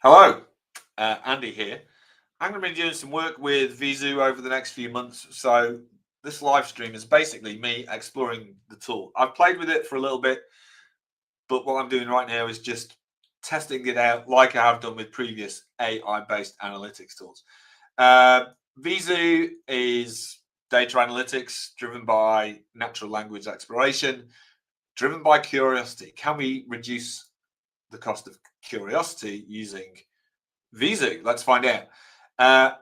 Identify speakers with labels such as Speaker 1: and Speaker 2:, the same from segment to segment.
Speaker 1: Hello, Andy here. I'm going to be doing some work with Veezoo over the next few months. So this live stream is basically me exploring the tool. I've played with it for a little bit, but what I'm doing right now is just testing it out like I have done with previous AI-based analytics tools. Veezoo is data analytics driven by natural language exploration, driven by curiosity. Can we reduce the cost of curiosity using Veezoo? Let's find out.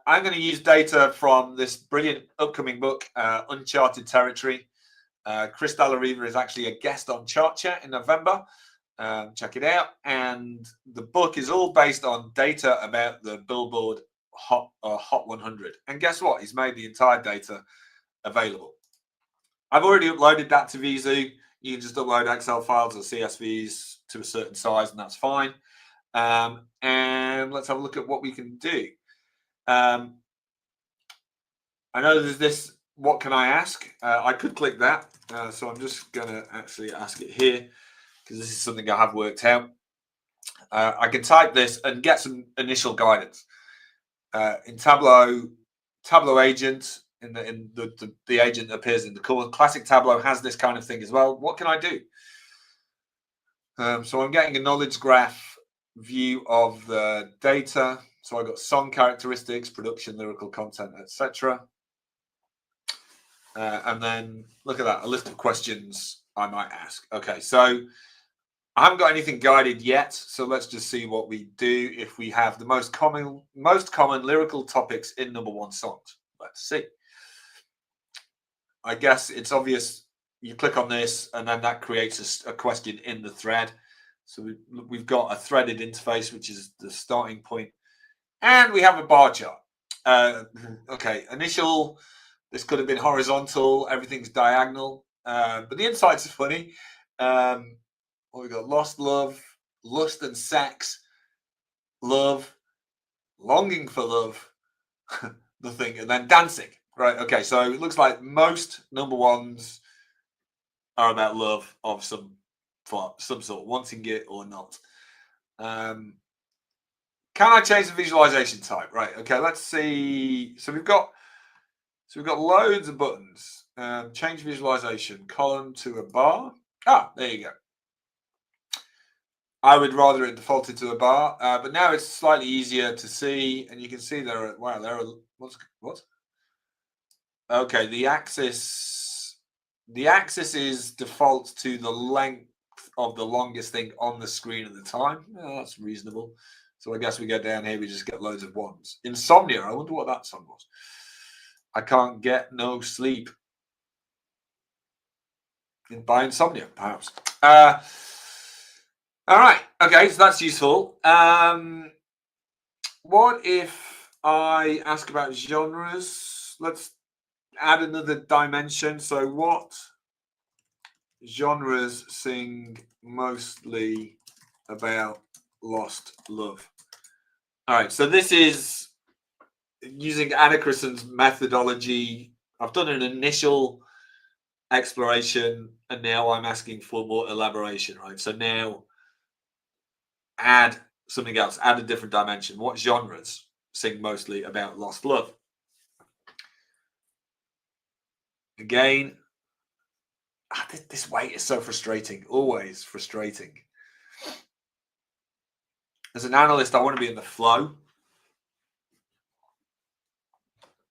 Speaker 1: I'm going to use data from this brilliant upcoming book, Uncharted Territory. Chris Dallariva is actually a guest on Chart Chat in November. Check it out. And the book is all based on data about the Billboard Hot 100. And guess what? He's made the entire data available. I've already uploaded that to Veezoo. You can just upload Excel files or CSVs to a certain size, and that's fine. And let's have a look at what we can do. I know there's this, what can I ask? I could click that. So I'm just going to actually ask it here because this is something I have worked out. I can type this and get some initial guidance. In Tableau agent, the agent appears in the core. Classic Tableau has this kind of thing as well. What can I do? So I'm getting a knowledge graph view of the data. So I've got song characteristics, production, lyrical content, etc. And then look at that, a list of questions I might ask. Okay, so I haven't got anything guided yet. So let's just see what we do if we have the most common lyrical topics in #1 songs. Let's see. I guess it's obvious. You click on this and then that creates a question in the thread. So we've got a threaded interface, which is the starting point. And we have a bar chart. Okay, initial, this could have been horizontal. Everything's diagonal. But the insights are funny. We got lost love, lust and sex, love, longing for love, nothing, and then dancing. Right, okay, so it looks like most #1s are about love of some sort, wanting it or not. Can I change the visualization type? Right, okay, let's see. So we've got loads of buttons. Change visualization, column to a bar. There you go. I would rather it defaulted to a bar, but now it's slightly easier to see, and you can see there are what? Okay, the axis is default to the length of the longest thing on the screen at the time. That's reasonable. So I guess we go down here, we just get loads of ones. Insomnia, I wonder what that song was. I can't get no sleep. By insomnia, perhaps. All right, okay, so that's useful. What if I ask about genres? Let's add another dimension. So what genres sing mostly about lost love? All right, so this is using Anna Christen's methodology. I've done an initial exploration and now I'm asking for more elaboration, right? So now add something else, add a different dimension. What genres sing mostly about lost love? Again, this wait is so frustrating, always frustrating. As an analyst, I want to be in the flow,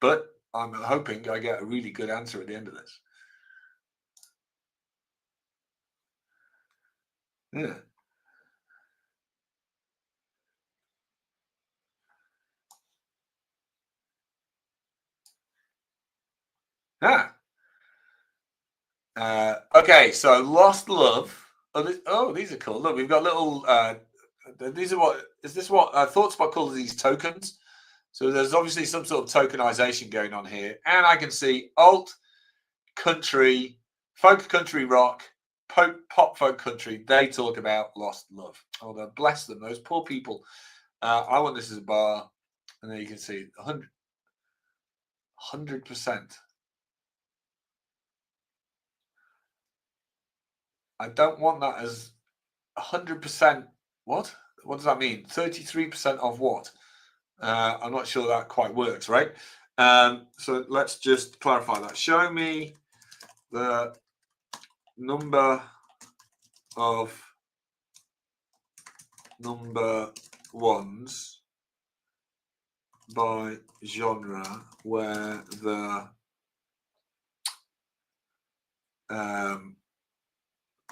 Speaker 1: but I'm hoping I get a really good answer at the end of this. Yeah. Okay, so lost love. These are cool. Look, we've got little. These are what is this? What ThoughtSpot calls these tokens? So there's obviously some sort of tokenization going on here, and I can see alt, country, folk country rock, pop folk country. They talk about lost love. Oh, God bless them, those poor people. I want this as a bar, and then you can see 100%. I don't want that as 100%. What? what does that mean? 33% of what? I'm not sure that quite works, right? So let's just clarify that. Show me the number of number ones by genre where the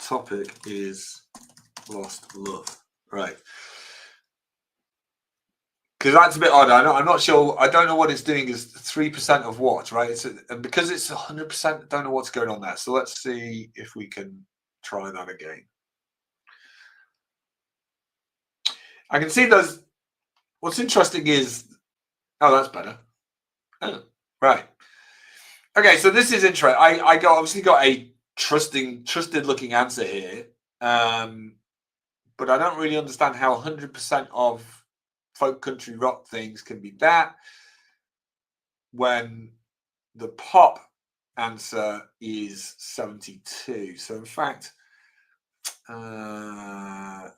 Speaker 1: topic is lost love, right? Because that's a bit odd. I'm not sure. I don't know what it's doing. Is 3% of what, right? And because it's 100%, I don't know what's going on there. So let's see if we can try that again. I can see those. What's interesting is, oh, that's better. Oh, right. Okay, so this is interesting. I obviously got a trusted looking answer here, but I don't really understand how 100% of folk country rock things can be that when the pop answer is 72. So in fact, yeah,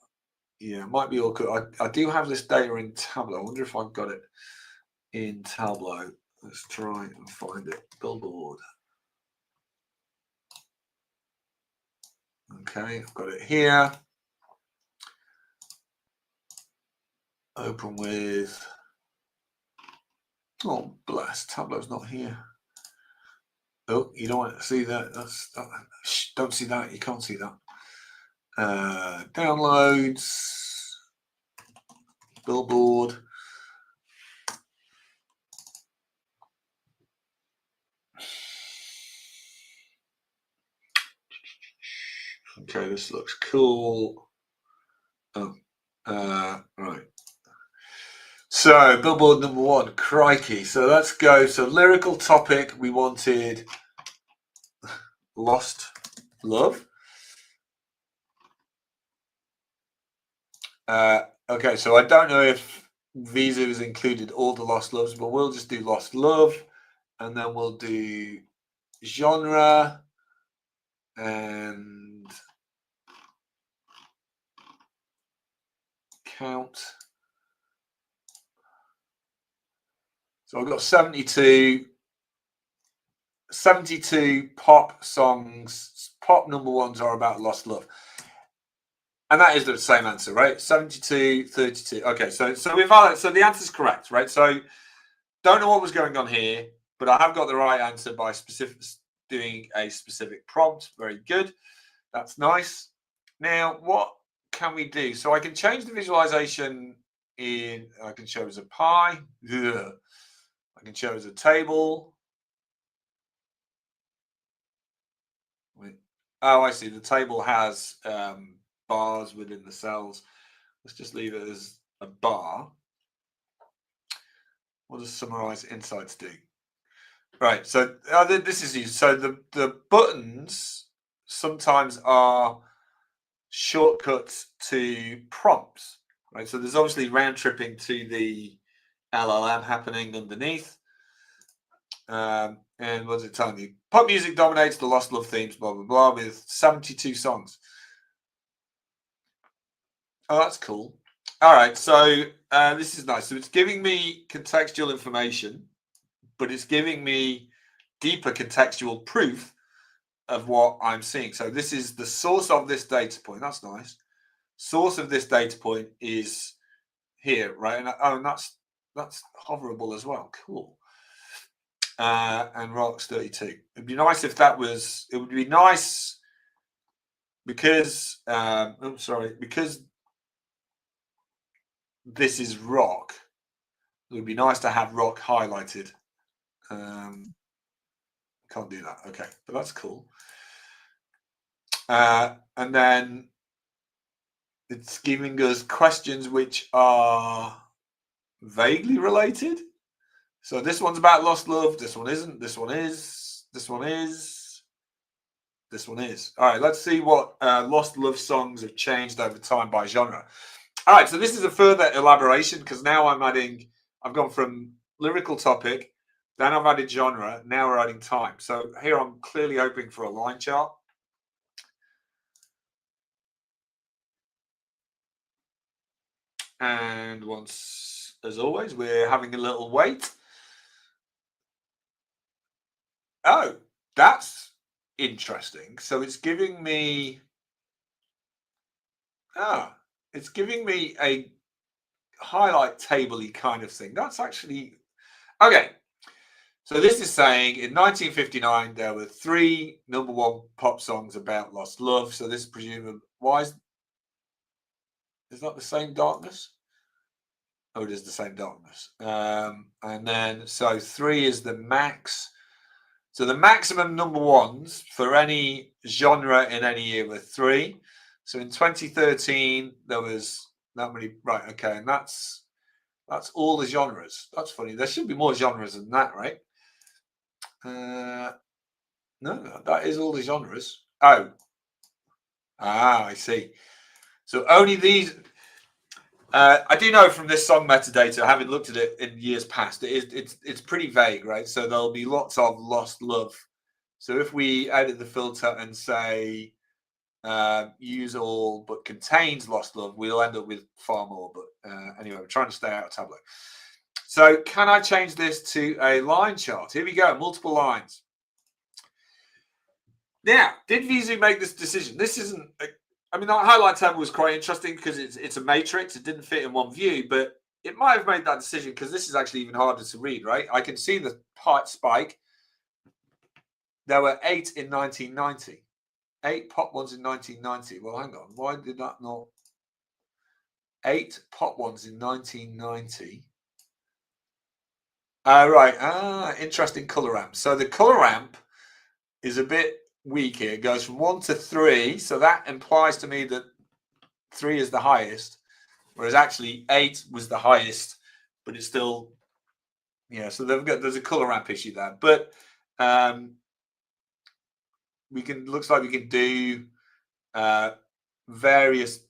Speaker 1: it might be awkward. I do have this data in Tableau. I wonder if I've got it in Tableau. Let's try and find it. Billboard. Okay, I've got it here. Open with. Oh, bless. Tableau's not here. Oh, you don't want to see that. Don't see that. You can't see that. Downloads. Billboard. Okay, this looks cool. Oh, right. So, Billboard number 1, crikey. So let's go. So, lyrical topic, we wanted Lost Love. Okay, so I don't know if Veezoo has included all the Lost Loves, but we'll just do Lost Love, and then we'll do genre and count. So I've got 72 pop songs. Pop number ones are about Lost Love. And that is the same answer, right? 72, 32. Okay, so we've so the answer's correct, right? So don't know what was going on here, but I have got the right answer by doing a specific prompt. Very good. That's nice. Now, what can we do? So I can change the visualization in, I can show as a pie. Ugh. I can show as a table. Oh, I see. The table has bars within the cells. Let's just leave it as a bar. What does summarize insights do? Right. So this is used. So the buttons sometimes are shortcuts to prompts. Right. So there's obviously round tripping to the LLM happening underneath. And what's it telling you? Pop music dominates the Lost Love themes, blah, blah, blah, with 72 songs. Oh, that's cool. All right, so this is nice. So it's giving me contextual information, but it's giving me deeper contextual proof of what I'm seeing. So this is the source of this data point. That's nice. Source of this data point is here, right? And that's hoverable as well. Cool. And rocks 32. It'd be nice if that was. It would be nice because. Because this is rock. It would be nice to have rock highlighted. Can't do that. Okay, but that's cool. And then it's giving us questions which are vaguely related. So this one's about lost love. This one isn't. This one is. This one is. This one is. All right, let's see what lost love songs have changed over time by genre. All right, so this is a further elaboration because now I've gone from lyrical topic, then I've added genre, now we're adding time. So here I'm clearly hoping for a line chart. And once, as always, we're having a little wait. Oh, that's interesting. So it's giving me, it's giving me a highlight table-y kind of thing. That's actually, okay. So this is saying in 1959, there were 3 #1 pop songs about lost love. So this is presumably, why is that the same darkness? Oh, it is the same darkness. And then, so 3 is the max. So the maximum #1s for any genre in any year were 3. So in 2013, there was that many. Right. Okay. And that's all the genres. That's funny. There should be more genres than that, right? No, that is all the genres. Oh. I see. So only these. I do know from this song metadata, having looked at it in years past, it's pretty vague, right? So there'll be lots of lost love. So if we edit the filter and say use all but contains lost love, we'll end up with far more. But anyway, we're trying to stay out of Tableau. So can I change this to a line chart? Here we go, multiple lines. Now, did Veezoo make this decision? This isn't. I mean, that highlight table was quite interesting because it's a matrix. It didn't fit in one view, but it might have made that decision because this is actually even harder to read, right? I can see the height spike. There were 8 in 1990. 8 pop ones in 1990. Well, hang on. Why did that not? 8 pop ones in 1990. Right. Interesting color ramp. So the color ramp is a bit weak here. It goes from 1 to 3. So that implies to me that 3 is the highest, whereas actually 8 was the highest, but it's still, yeah. So there's a color ramp issue there, but looks like we can do various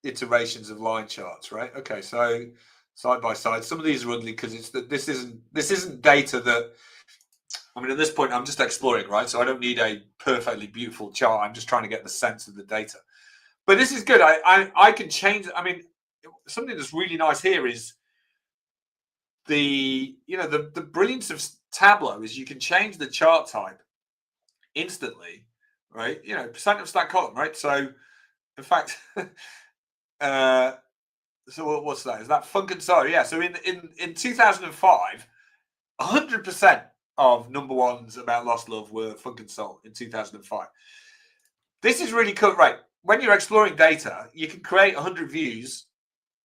Speaker 1: iterations of line charts, right? Okay, so side by side. Some of these are ugly because this isn't data that. I mean, at this point, I'm just exploring, right? So I don't need a perfectly beautiful chart. I'm just trying to get the sense of the data. But this is good. I can change. I mean, something that's really nice here is the brilliance of Tableau is you can change the chart type instantly, right? Percent of stack column, right? So, in fact, so what's that? Is that Funkin' Sorry? Yeah. So in 2005, 100% of #1s about lost love were Funkin' Soul in 2005. This is really cool, right? When you're exploring data, you can create 100 views,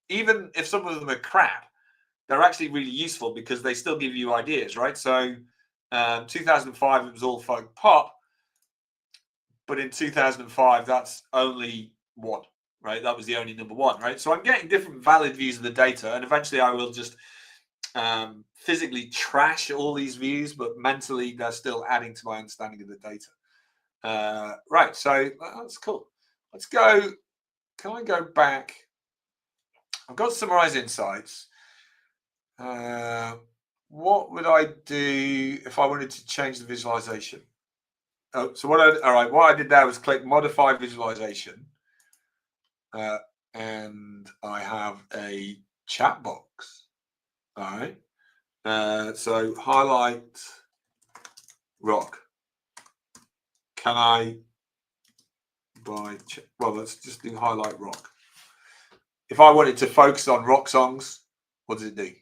Speaker 1: even if some of them are crap. They're actually really useful because they still give you ideas, right? So 2005, it was all folk pop, but in 2005, that's only 1, right? That was the only #1, right? So I'm getting different valid views of the data, and eventually I will just physically trash all these views, but mentally they're still adding to my understanding of the data. Right, so that's cool. Let's go. Can I go back? I've got summarize insights. What would I do if I wanted to change the visualization? Oh, so what I did there was click modify visualization, and I have a chat box. All right. So highlight rock. Can I let's just do highlight rock. If I wanted to focus on rock songs, what does it do?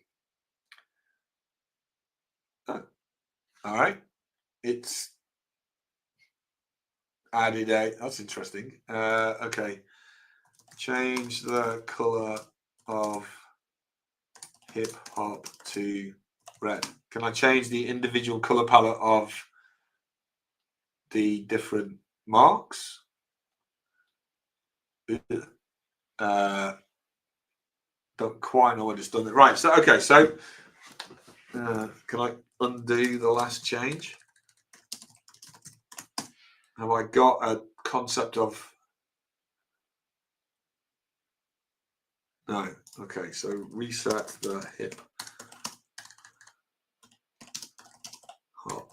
Speaker 1: Oh, all right. It's added that's interesting. Okay. Change the color of hip hop to red. Can I change the individual color palette of the different marks? Don't quite know what it's done. Right. So, okay. So, can I undo the last change? Have I got a concept of? No. Okay. So reset the hip hop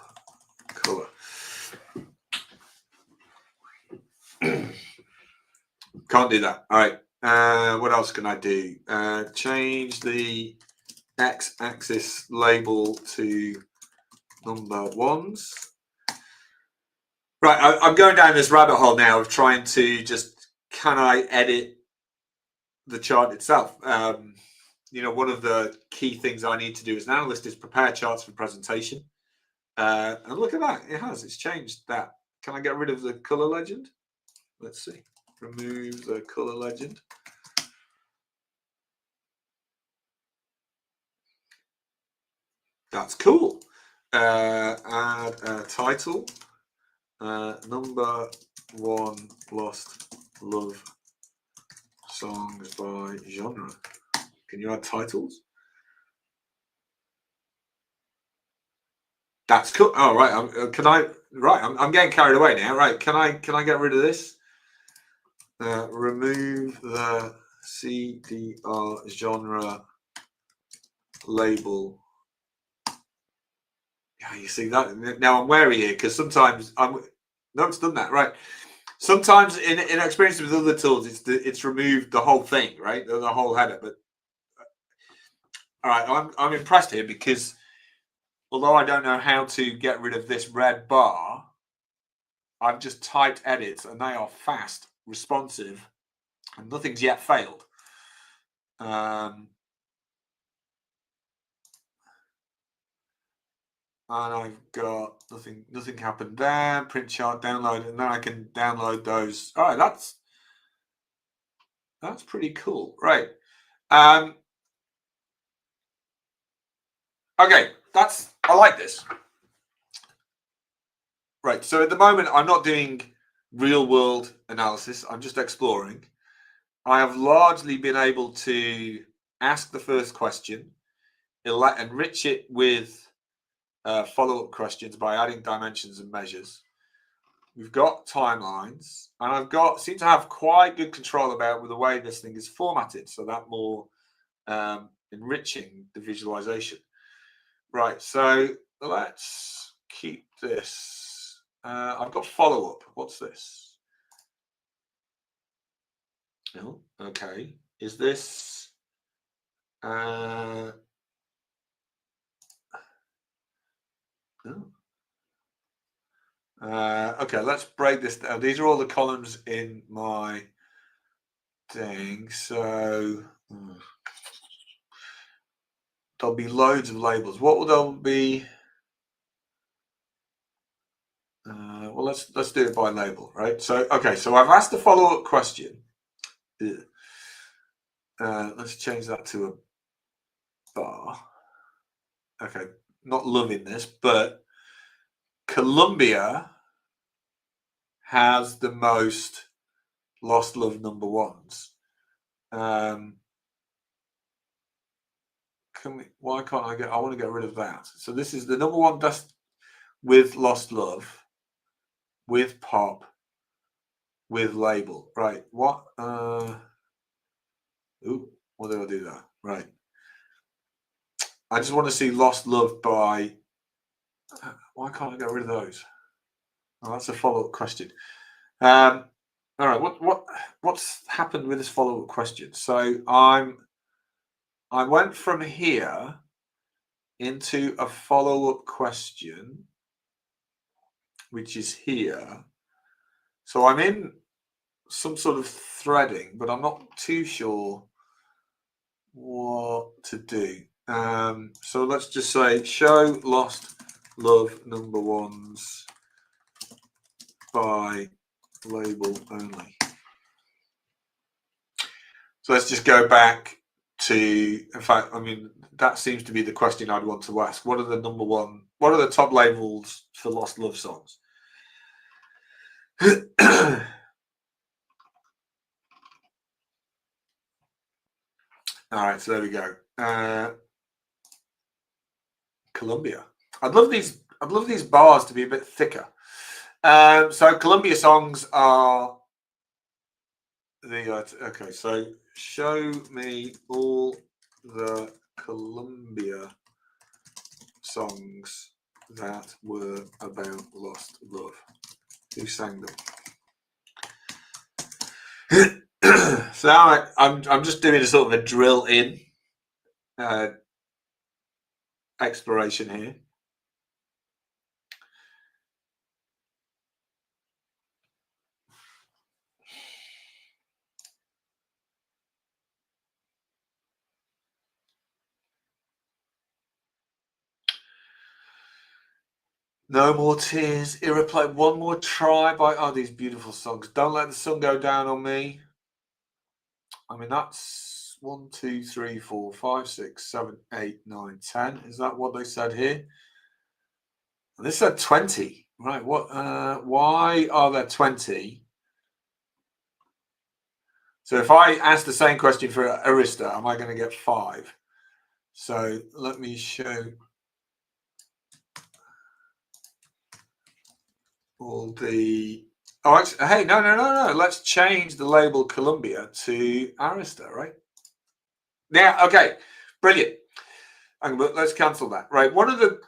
Speaker 1: color. Can't do that. All right. What else can I do? Change the x-axis label to number ones. Right, I'm going down this rabbit hole now of trying to just, can I edit the chart itself? One of the key things I need to do as an analyst is prepare charts for presentation. And look at that, it's changed that. Can I get rid of the color legend? Let's see. Remove the color legend. That's cool. Add a title. Number one lost love songs by genre. Can you add titles? That's cool. Oh, right. I'm getting carried away now. Right. Can I get rid of this? Remove the CDR genre label. Yeah, you see that now. I'm wary here because sometimes it's done that, right? Sometimes in experience with other tools, it's removed the whole thing, right? The whole header. But all right, I'm impressed here because although I don't know how to get rid of this red bar, I've just typed edits and they are fast, responsive, and nothing's yet failed. And I've got nothing happened there. Print chart, download, and then I can download those. All right, that's pretty cool, right? Okay, I like this. Right, so at the moment I'm not doing real world analysis. I'm just exploring. I have largely been able to ask the first question, enrich it with follow-up questions by adding dimensions and measures. We've got timelines, and seem to have quite good control about the way this thing is formatted, so that more enriching the visualization. Right, so let's keep this. I've got follow-up. What's this? Oh, okay. Is this? Oh. Okay, let's break this down. These are all the columns in my thing. So there'll be loads of labels. What will there be? Well, let's do it by label, right? So okay, so I've asked a follow-up question. Let's change that to a bar. Okay, not loving this, but Colombia has the most lost love number ones. Why can't I want to get rid of that. So this is the number one best with lost love, with pop, with label. Right. What? What did I do that? Right. I just want to see lost love by. Why can't I get rid of those? Oh, that's a follow-up question. All right. What's happened with this follow-up question? So I went from here into a follow-up question, which is here. So I'm in some sort of threading, but I'm not too sure what to do. So let's just say show lost love number ones by label only. So let's just go back to, in fact, I mean, that seems to be the question I'd want to ask. What are the top labels for lost love songs? All right, so there we go. Colombia. I'd love these bars to be a bit thicker. So Colombia songs are okay. So show me all the Colombia songs that were about lost love. Who sang them? So I'm just doing a sort of a drill in exploration here. No More Tears, Irreplaceable, One More Try by, oh, these beautiful songs. Don't Let the Sun Go Down on Me. I mean, that's 1, 2, 3, 4, 5, 6, 7, 8, 9, 10. Is that what they said here? This said 20. Right, what? Why are there 20? So if I ask the same question for Arista, am I going to get 5? So let me show all the... Oh, actually, hey, no. Let's change the label Columbia to Arista, right? Yeah, okay, brilliant. Let's cancel that. Right, one of the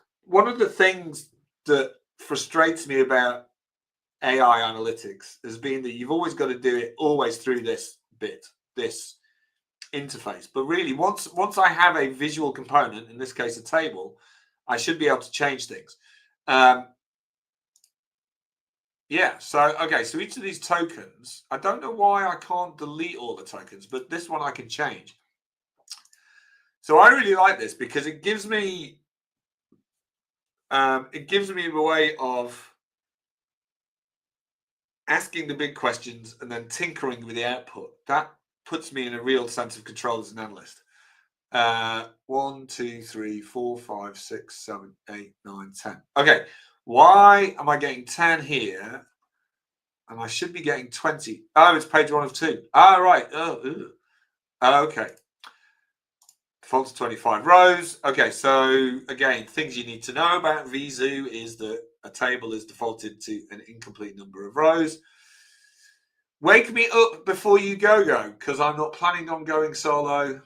Speaker 1: things that frustrates me about AI analytics has been that you've always got to do it always through this interface. But really, once I have a visual component, in this case a table, I should be able to change things. Yeah, so okay, so each of these tokens, I don't know why I can't delete all the tokens, but this one I can change. So I really like this because it gives me a way of asking the big questions and then tinkering with the output. That puts me in a real sense of control as an analyst. 1, 2, 3, 4, 5, 6, 7, 8, 9, 10. Okay, why am I getting 10 here? And I should be getting 20. Oh, it's page 1 of 2. Ah, right. Okay. Default to 25 rows. Okay, so again, things you need to know about Veezoo is that a table is defaulted to an incomplete number of rows. Wake me up before you go, because I'm not planning on going solo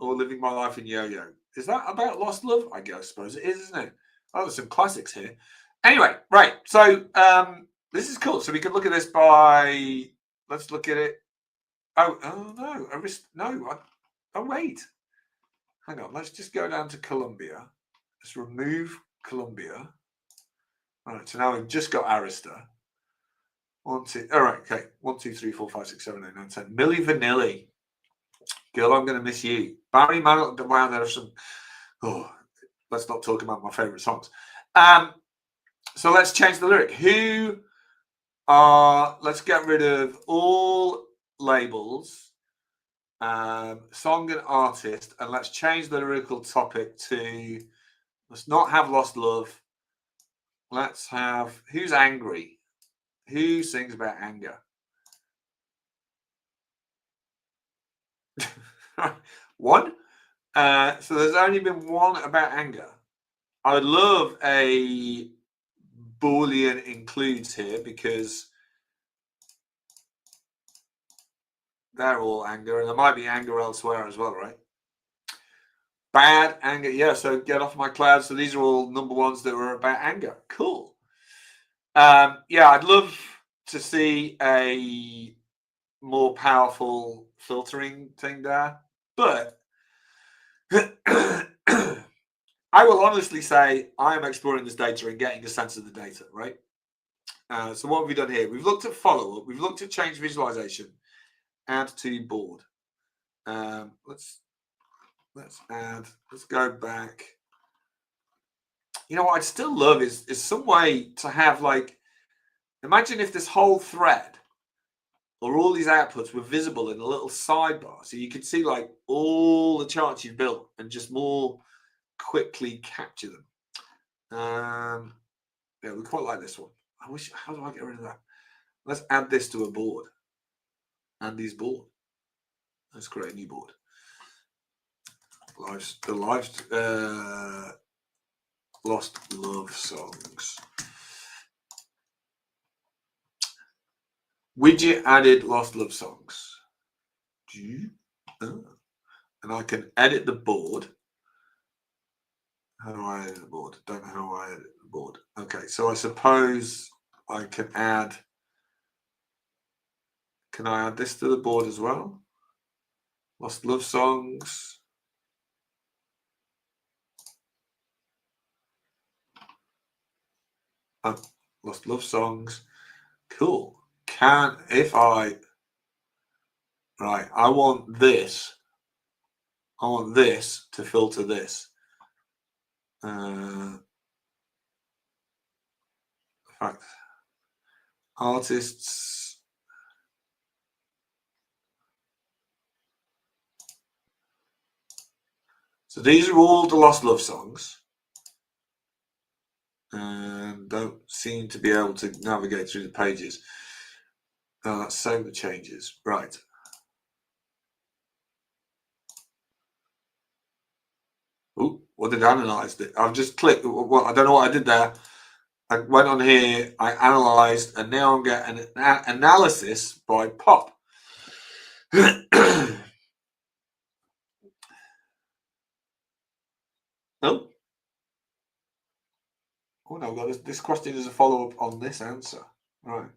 Speaker 1: or living my life in yo-yo. Is that about lost love? I suppose it is, isn't it? Oh, there's some classics here. Anyway, right. So this is cool. So we could look at this by. Let's look at it. Oh no, oh wait. Hang on. Let's just go down to Columbia. Let's remove Columbia. All right. So now we've just got Arista. 1, 2. All right. Okay. 1, 2, 3, 4, 5, 6, 7, 8, 9, 10. Milli Vanilli. Girl, I'm going to miss you. Barry Manilow. Wow, there are some. Oh, let's not talk about my favorite songs. So let's change the lyric. Let's get rid of all labels, song and artist, and let's change the lyrical topic to, let's not have lost love. Let's have, who's angry? Who sings about anger? One. So there's only been one about anger. I would love a Boolean includes here because they're all anger, and there might be anger elsewhere as well, right? Bad anger, yeah. So get off my cloud. So these are all number ones that were about anger. Cool. Yeah, I'd love to see a more powerful filtering thing there, but I will honestly say I am exploring this data and getting a sense of the data, right? So what have we done here? We've looked at follow-up. We've looked at change visualization, add to board. Let's add. Let's go back. You know what I'd still love is some way to have, like, imagine if this whole thread or all these outputs were visible in a little sidebar, so you could see like all the charts you've built and just more quickly capture them. Yeah, we quite like this one. How do I get rid of that? Let's add this to a board. Andy's board. Let's create a new board. Lost love songs. Widget added lost love songs. And I can edit the board. How do I edit the board? Don't know how I edit the board. Okay, so I suppose I can add Can I add this to the board as well? Lost love songs. Lost love songs. Cool. I want this. I want this to filter this. In fact, artists. So these are all the lost love songs. And don't seem to be able to navigate through the pages. Oh, let's save the changes. Right. Oh, what did I analyze? I've just clicked. Well, I don't know what I did there. I went on here, I analyzed, and now I'm getting an analysis by pop. No. Oh no, got this question is a follow-up on this answer. Right.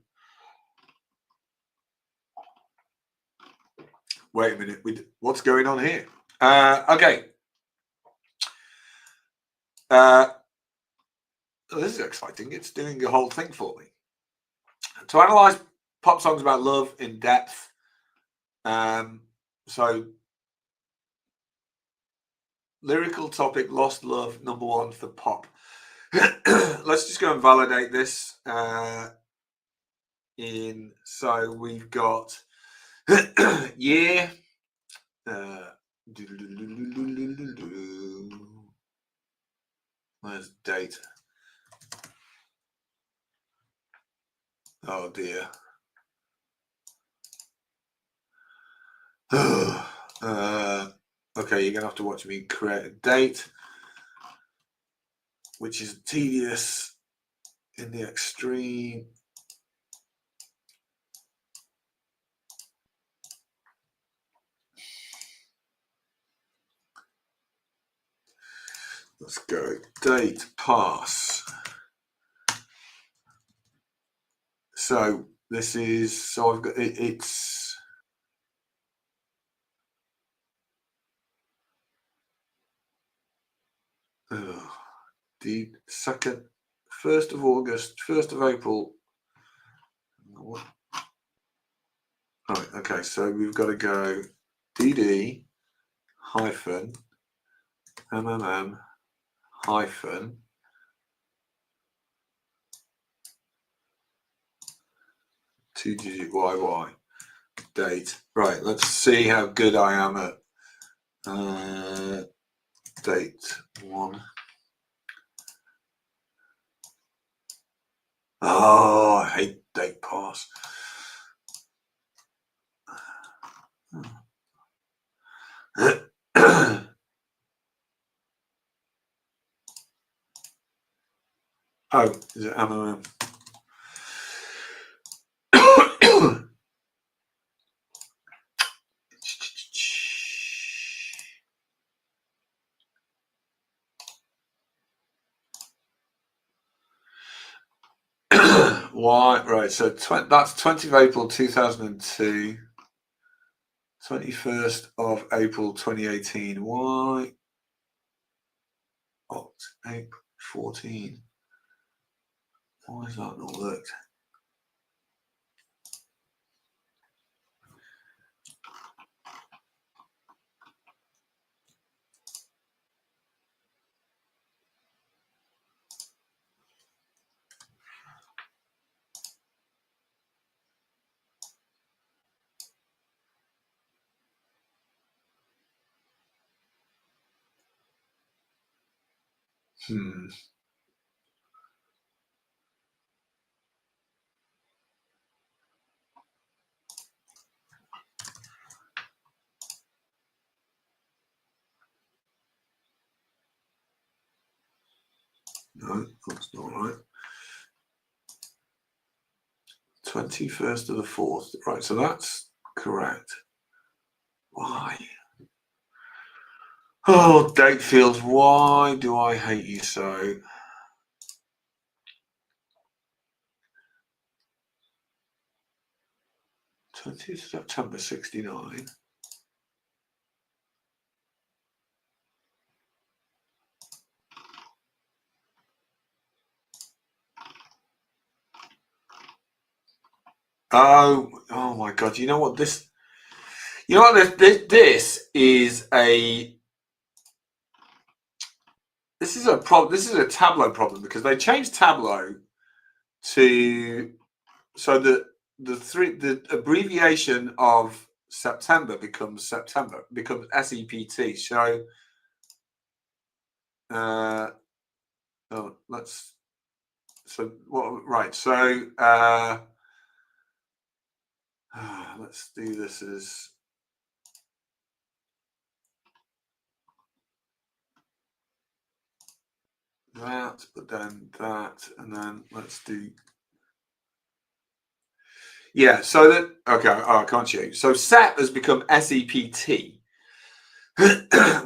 Speaker 1: Wait a minute. What's going on here? Okay. This is exciting. It's doing the whole thing for me. To analyze pop songs about love in depth. So lyrical topic, lost love, number one for pop. Let's just go and validate this. So we've got year. Where's date? Oh dear. Okay, you're gonna have to watch me create a date, which is tedious in the extreme. Let's go date pass. So this is, so I've got it's the 1st of August, 1st of April. Right, okay, so we've got to go DD hyphen MMM hyphen two-digit YY date. Right, let's see how good I am at date one. Oh, I hate date pass. Oh, is it MMM? Why? Right, so that's 20th of April 2002, 21st of April 2018. Why? April 14. Why is that not worked? No, that's not right. 21st of the 4th. Right, so that's correct. Why? Oh, date fields, why do I hate you so? 20th September 69. Oh my God! You know what this? You know what this is a. This is a problem. This is a Tableau problem because they changed Tableau to so the abbreviation of September becomes SEPT. So let's so what right so let's do this as that, but then that, and then let's do so that okay. I can't show you. So SEP has become SEPT.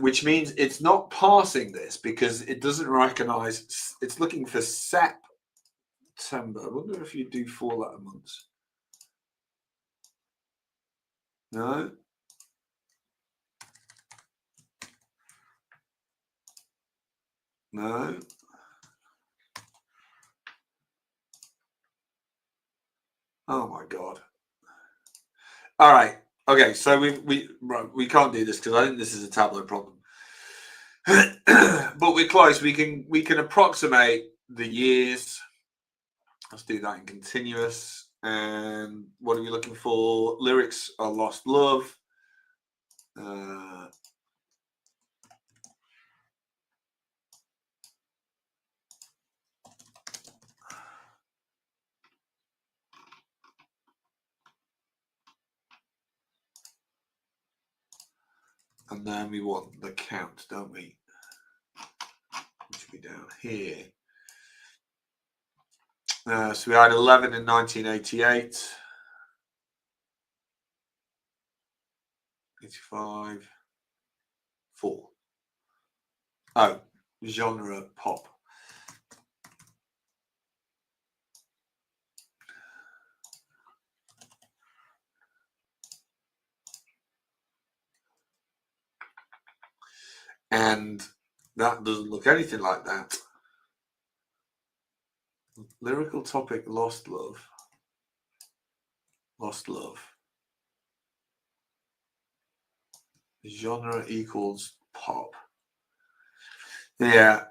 Speaker 1: Which means it's not parsing this because it doesn't recognize. It's looking for September. I wonder if you do 4-letter months. No. No. Oh my God. All right. Okay. So we can't do this because I think this is a Tableau problem. But we're close. We can approximate the years. Let's do that in continuous. And what are we looking for? Lyrics are Lost Love. And then we want the count, don't we? Which will be down here. So we had 11 in 1988. 85. 4. Oh, genre pop. And that doesn't look anything like that. Lyrical topic, Lost Love. Lost Love. Genre equals pop. Yeah.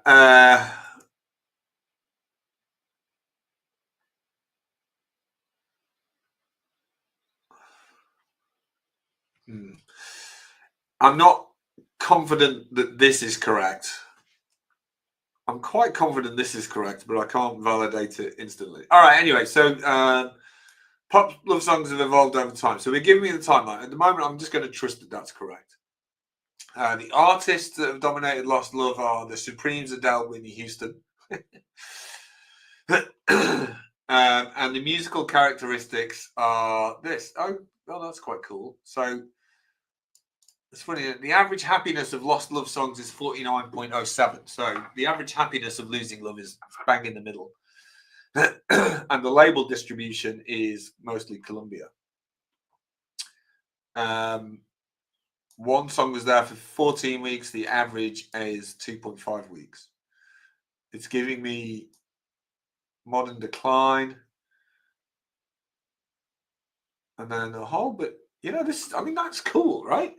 Speaker 1: I'm not confident that this is correct. I'm quite confident this is correct, but I can't validate it instantly. All right, anyway, so pop love songs have evolved over time. So we're giving me the timeline. At the moment, I'm just going to trust that that's correct. The artists that have dominated Lost Love are the Supremes, Adele, Whitney Houston. And the musical characteristics are this. Oh, well, that's quite cool. So it's funny that the average happiness of Lost Love songs is 49.07. So the average happiness of Losing Love is bang in the middle. And the label distribution is mostly Columbia. One song was there for 14 weeks. The average is 2.5 weeks. It's giving me Modern Decline. And then a whole bit, this, I mean, that's cool, right?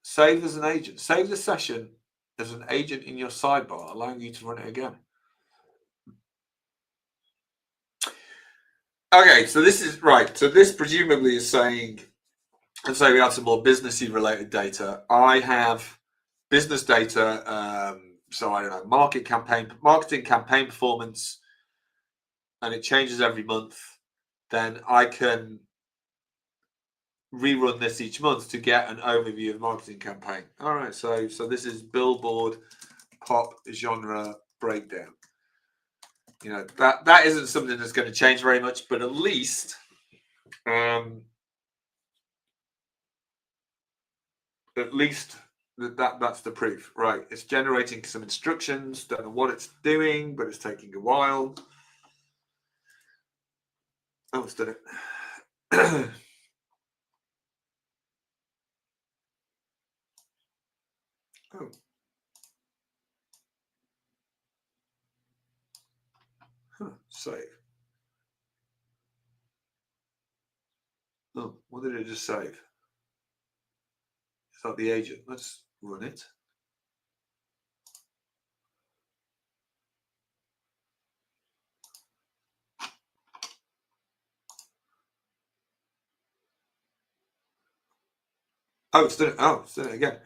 Speaker 1: Save as an agent. Save the session as an agent in your sidebar, allowing you to run it again. Okay, so this is right. So this presumably is saying, let's say we have some more businessy related data. I have business data. So I don't know, marketing campaign performance, and it changes every month. Then I can rerun this each month to get an overview of marketing campaign. All right, so this is Billboard pop genre breakdown. That isn't something that's going to change very much, but at least that's the proof, right? It's generating some instructions. Don't know what it's doing, but it's taking a while. Oh, it's done it. Oh. Save. Oh, what did it just save? Is that the agent? Let's run it. Oh, it's done it. Oh, it's done it again.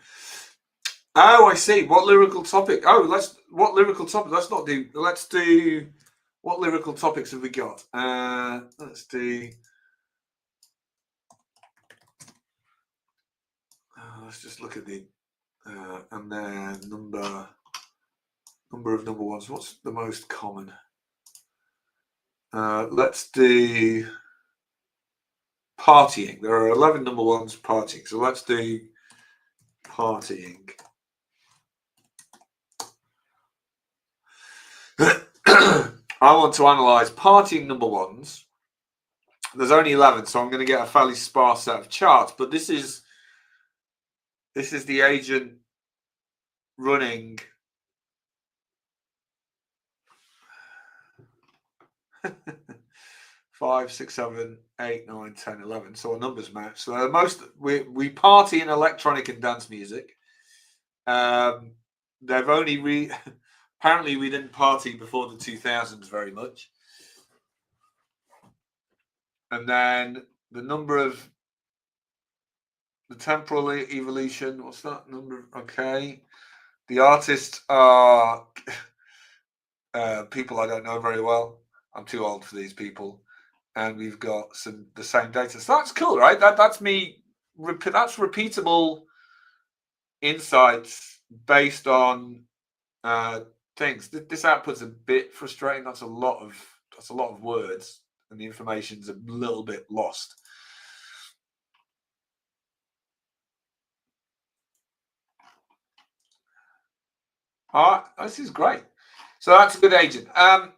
Speaker 1: Oh, I see. What lyrical topic? Oh, what lyrical topic? Let's do, what lyrical topics have we got? Let's do, let's just look at the, and then number of number ones. What's the most common? Let's do partying. There are 11 number ones partying. So let's do partying. I want to analyze partying number ones. There's only 11, so I'm going to get a fairly sparse set of charts. But this is the agent running 5, 6, 7, 8, 9, 10, 11. So our numbers match. So most we party in electronic and dance music. They've only apparently we didn't party before the 2000s very much. And then the number of the temporal evolution. What's that number? Okay, the artists are people I don't know very well. I'm too old for these people. And we've got the same data. So that's cool, right? That's me. That's repeatable insights based on things. This output's a bit frustrating. That's a lot of words, and the information's a little bit lost. All right, this is great. So that's a good agent. I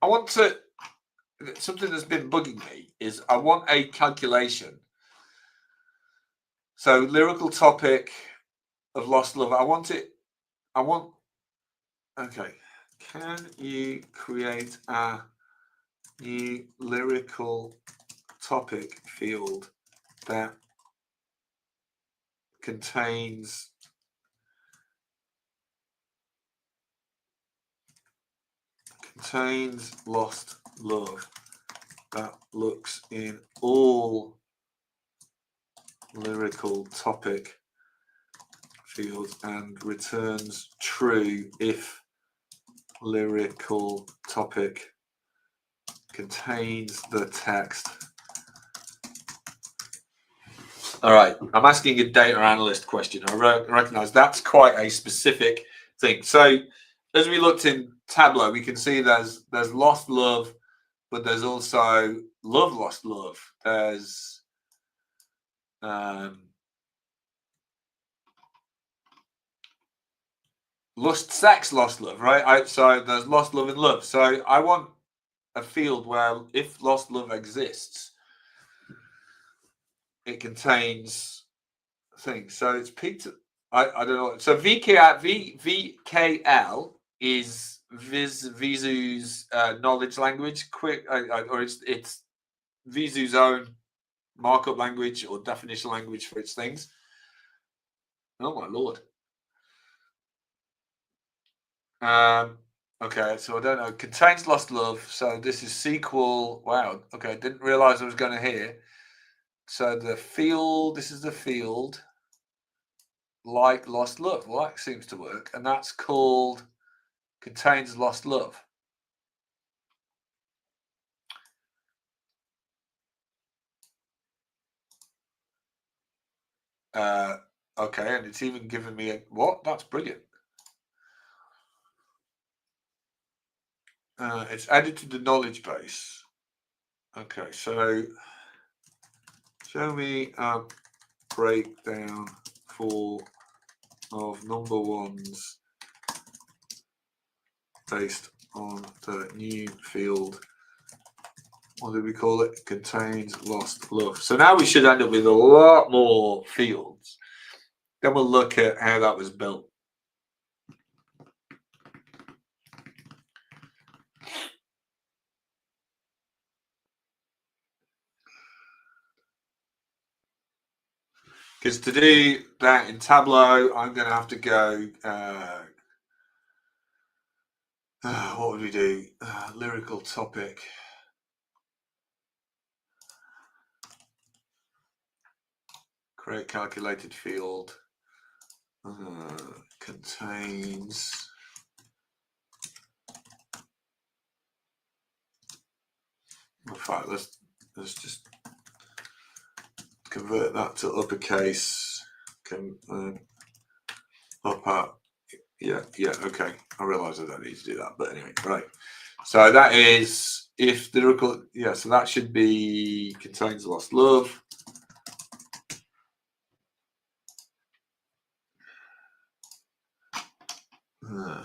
Speaker 1: want to. Something that's been bugging me is I want a calculation. So lyrical topic of lost love. Okay. Can you create a new lyrical topic field that contains lost love that looks in all lyrical topic fields and returns true if lyrical topic contains the text. All right, I'm asking a data analyst question. I recognize that's quite a specific thing. So as we looked in Tableau, we can see there's lost love, but there's also lost love. There's lust, sex, lost love, right? So there's lost love and love. So I want a field where if lost love exists, it contains things. So it's picked. I don't know. So VKL is Veezoo's knowledge language. Or it's Veezoo's own markup language or definition language for its things. Oh my lord. Okay, so I don't know. Contains lost love. So this is SQL. Wow. Okay, didn't realize I was going to hear. So the field. This is the field. Like lost love. Well, that seems to work, and that's called contains lost love. Okay, and it's even given me a what? That's brilliant. It's added to the knowledge base. Okay, so show me a breakdown of number ones based on the new field. What do we call it? Contains lost love. So now we should end up with a lot more fields. Then we'll look at how that was built. Because to do that in Tableau, I'm going to have to go. What would we do? Lyrical topic. Create calculated field. Contains. In fact, let's just convert that to uppercase. Upper. Yeah, okay. I realise I don't need to do that, but anyway, right. So that is if the record, so that should be contains lost love.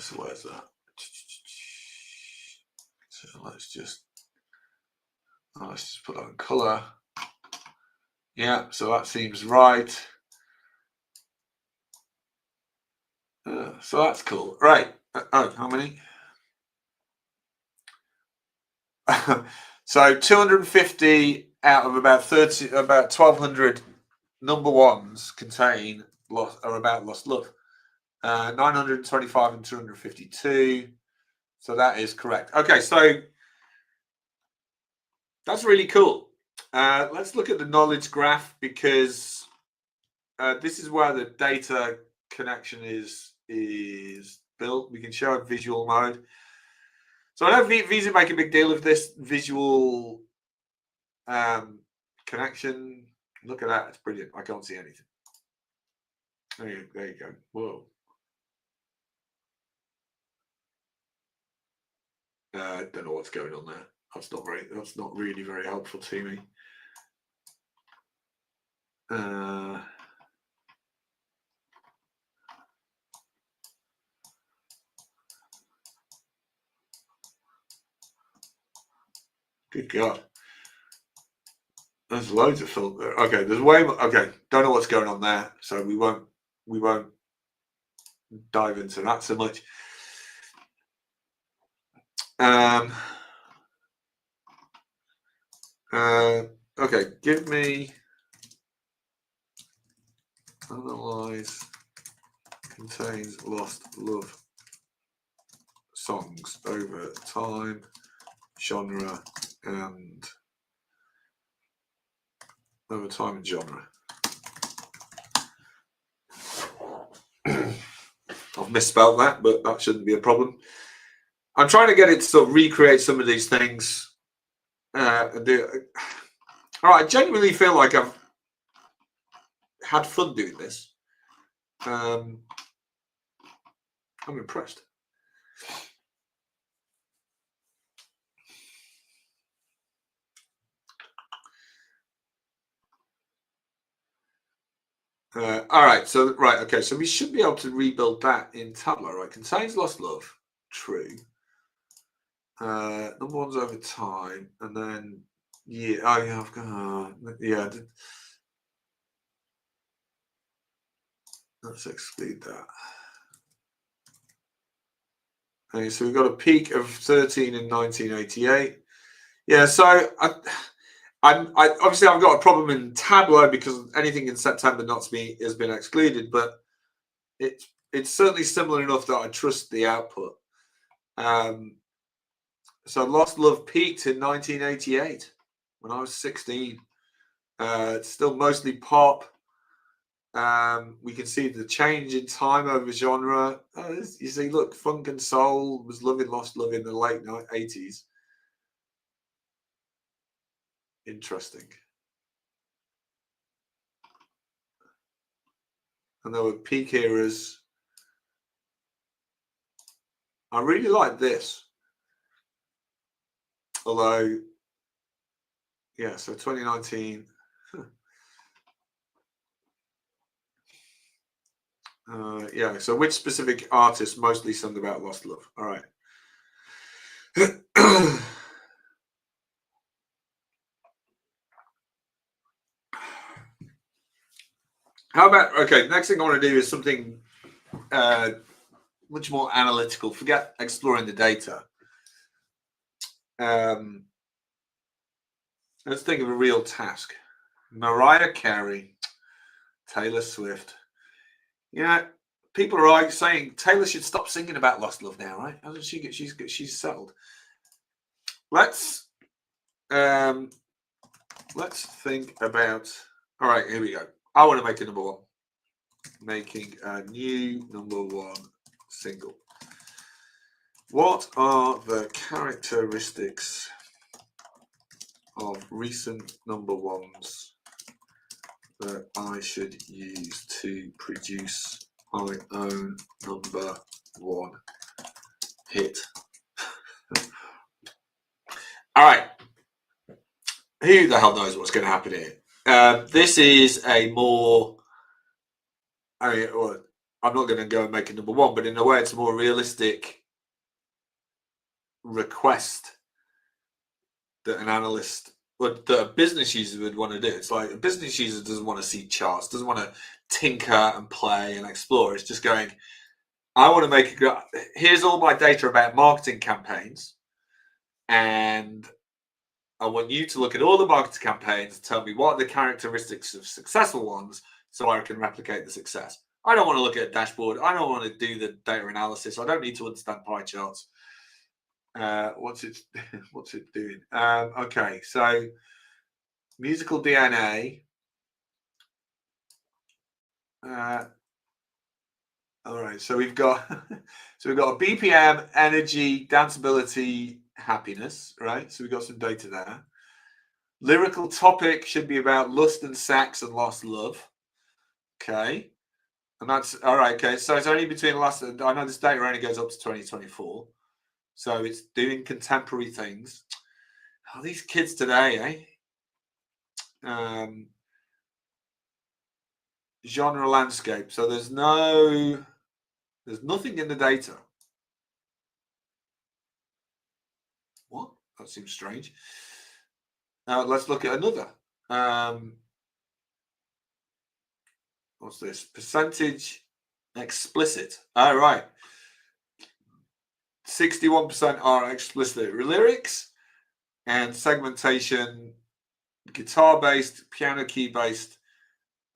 Speaker 1: So where's that? So let's just put that in color. Yeah, so that seems right. So that's cool, right? How many? So 250 out of about 1,200 number ones contain are about lost love. 925 and 252. So that is correct. Okay, so that's really cool. Let's look at the knowledge graph because this is where the data connection is built. We can show a visual mode. So I know Veezoo make a big deal of this visual connection. Look at that. It's brilliant. I can't see anything. There you go. Whoa. I don't know what's going on there. That's not really very helpful to me. Good God. There's loads of filter. Okay, there's way more. Okay, don't know what's going on there, so we won't dive into that so much. Okay, give me analyze contains lost love songs over time, genre, and over time and genre. I've misspelled that, but that shouldn't be a problem. I'm trying to get it to sort of recreate some of these things. All right, I genuinely feel like I've had fun doing this. I'm impressed. All right, so okay, so we should be able to rebuild that in Tableau, right? Contains lost love, true. Number one's over time, and then I've got let's exclude that. Okay, so we've got a peak of 13 in 1988. Yeah, so I obviously I've got a problem in Tableau because anything in September has been excluded, but it's certainly similar enough that I trust the output. So Lost Love peaked in 1988 when I was 16. It's still mostly pop. We can see the change in time over genre. You see, look, funk and soul was loving Lost Love in the late 80s. Interesting. And there were peak eras. I really like this. Although, yeah, so 2019. Yeah, so which specific artist mostly sung about lost love? All right. How about, okay, next thing I want to do is something much more analytical. Forget exploring the data. Let's think of a real task. Mariah Carey, Taylor Swift. Yeah, people are saying Taylor should stop singing about lost love now, right? She's settled. Let's think about. All right, here we go. I want to make a number one. Making a new number one single. What are the characteristics of recent number ones that I should use to produce my own number one hit? All right. Who the hell knows what's going to happen here? This is a more. I'm not going to go and make a number one, but in a way, it's a more realistic request that an analyst, that a business user would want to do. It's like a business user doesn't want to see charts, doesn't want to tinker and play and explore. It's just going, I want to make here's all my data about marketing campaigns, and I want you to look at all the marketing campaigns and tell me what are the characteristics of successful ones so I can replicate the success. I don't want to look at a dashboard. I don't want to do the data analysis. I don't need to understand pie charts. What's it doing? Okay, so musical DNA. All right, so we've got a BPM, energy, danceability, happiness, right? So we've got some data there. Lyrical topic should be about lust and sex and lost love. Okay, and that's all right. Okay, so it's only between last. I know this data only goes up to 2024, so it's doing contemporary things. Oh, these kids today, eh? Genre landscape. So there's nothing in the data. What? That seems strange. Now let's look at another. What's this? Percentage explicit. All right. 61% are explicit lyrics, and segmentation guitar based, piano key based,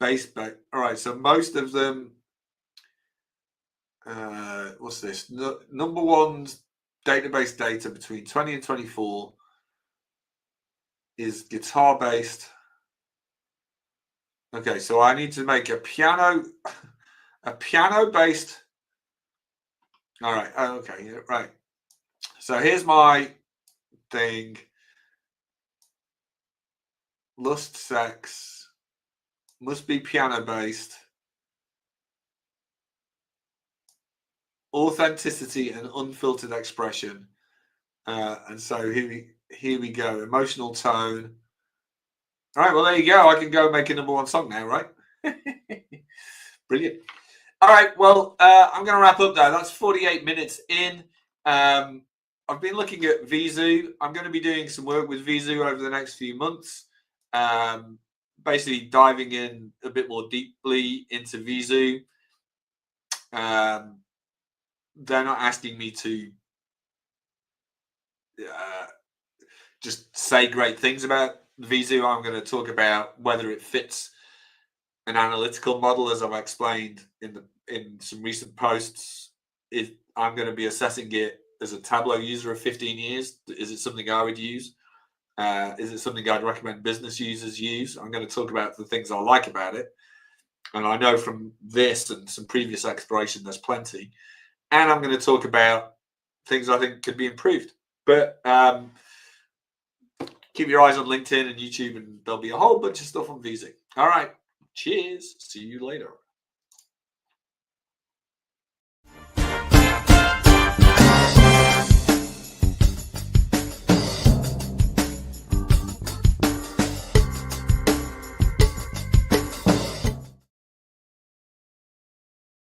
Speaker 1: bass based. All right. So most of them. What's this? Number one's database data between 20 and 24 is guitar based. Okay, so I need to make a piano based. All right. Okay. Right. So here's my thing. Lust, sex must be piano based. Authenticity and unfiltered expression. And so here we go. Emotional tone. All right. Well, there you go. I can go and make a number one song now, right? Brilliant. All right. Well, I'm going to wrap up there. That's 48 minutes in. I've been looking at Veezoo. I'm going to be doing some work with Veezoo over the next few months. Basically diving in a bit more deeply into Veezoo. They're not asking me to just say great things about Veezoo. I'm going to talk about whether it fits an analytical model, as I've explained in some recent posts. I'm going to be assessing it as a Tableau user of 15 years. Is it something I would use? Is it something I'd recommend business users use? I'm going to talk about the things I like about it. And I know from this and some previous exploration, there's plenty. And I'm going to talk about things I think could be improved. But keep your eyes on LinkedIn and YouTube, and there'll be a whole bunch of stuff on Veezoo. All right. Cheers. See you later.